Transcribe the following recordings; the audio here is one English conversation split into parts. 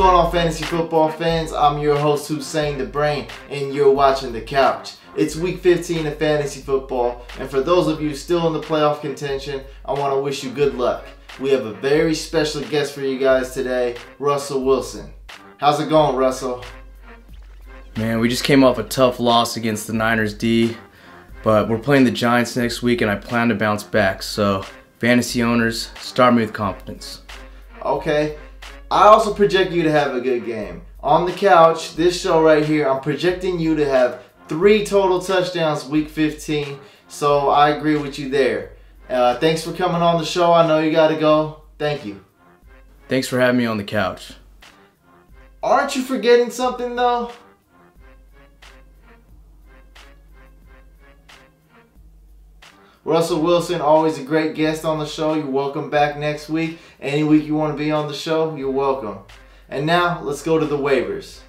going on, fantasy football fans? I'm your host, Hussein the Brain, and you're watching The Couch. It's week 15 of fantasy football, and for those of you still in the playoff contention, I want to wish you good luck. We have a very special guest for you guys today, Russell Wilson. How's it going, Russell? Man, we just came off a tough loss against the Niners D, but we're playing the Giants next week, and I plan to bounce back. So, fantasy owners, start me with confidence. Okay. I also project you to have a good game. On The Couch, this show right here, I'm projecting you to have 3 total touchdowns week 15. So, I agree with you there. Thanks for coming on the show. I know you got to go. Thank you. Thanks for having me on the couch. Aren't you forgetting something, though? Russell Wilson, always a great guest on the show. You're welcome back next week. Any week you want to be on the show, you're welcome. And now, let's go to the waivers.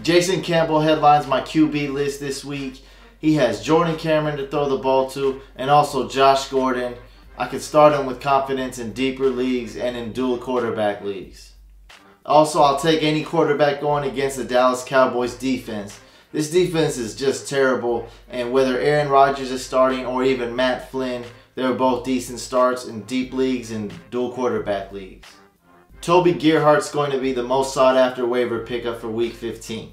Jason Campbell headlines my QB list this week. He has Jordan Cameron to throw the ball to, and also Josh Gordon. I can start him with confidence in deeper leagues and in dual quarterback leagues. Also, I'll take any quarterback going against the Dallas Cowboys defense. This defense is just terrible, and whether Aaron Rodgers is starting or even Matt Flynn, they're both decent starts in deep leagues and dual quarterback leagues. Toby Gerhart's going to be the most sought after waiver pickup for week 15.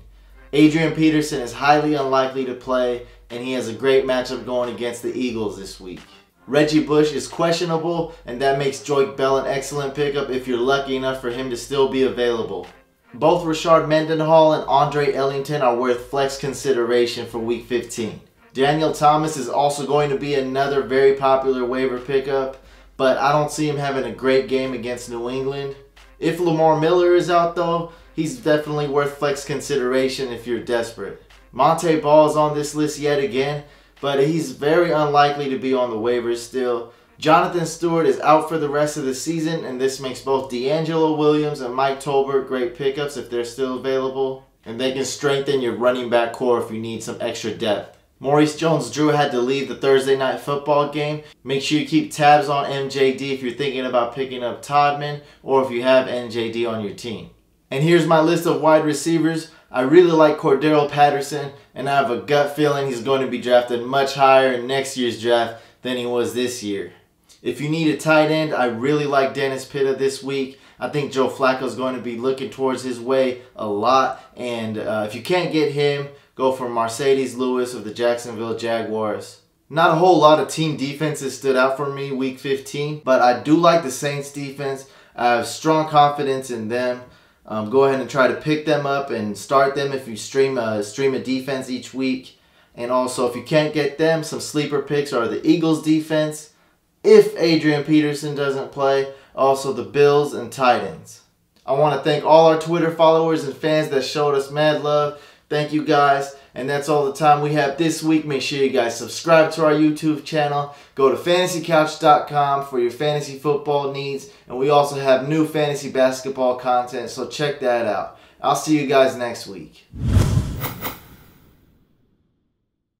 Adrian Peterson is highly unlikely to play, and he has a great matchup going against the Eagles this week. Reggie Bush is questionable, and that makes Joique Bell an excellent pickup if you're lucky enough for him to still be available. Both Rashard Mendenhall and Andre Ellington are worth flex consideration for week 15. Daniel Thomas is also going to be another very popular waiver pickup, but I don't see him having a great game against New England. If Lamar Miller is out though, he's definitely worth flex consideration if you're desperate. Monte Ball is on this list yet again, but he's very unlikely to be on the waivers still. Jonathan Stewart is out for the rest of the season, and this makes both D'Angelo Williams and Mike Tolbert great pickups if they're still available. And they can strengthen your running back core if you need some extra depth. Maurice Jones-Drew had to leave the Thursday night football game. Make sure you keep tabs on MJD if you're thinking about picking up Todman or if you have NJD on your team. And here's my list of wide receivers. I really like Cordero Patterson, and I have a gut feeling he's going to be drafted much higher in next year's draft than he was this year. If you need a tight end, I really like Dennis Pitta this week. I think Joe Flacco is going to be looking towards his way a lot. And if you can't get him, go for Mercedes Lewis of the Jacksonville Jaguars. Not a whole lot of team defenses stood out for me week 15, but I do like the Saints defense. I have strong confidence in them. Go ahead and try to pick them up and start them if you stream a defense each week. And also, if you can't get them, some sleeper picks are the Eagles defense, if Adrian Peterson doesn't play, also the Bills and Titans. I want to thank all our Twitter followers and fans that showed us mad love. Thank you guys. And that's all the time we have this week. Make sure you guys subscribe to our YouTube channel. Go to fantasycouch.com for your fantasy football needs. And we also have new fantasy basketball content, so check that out. I'll see you guys next week.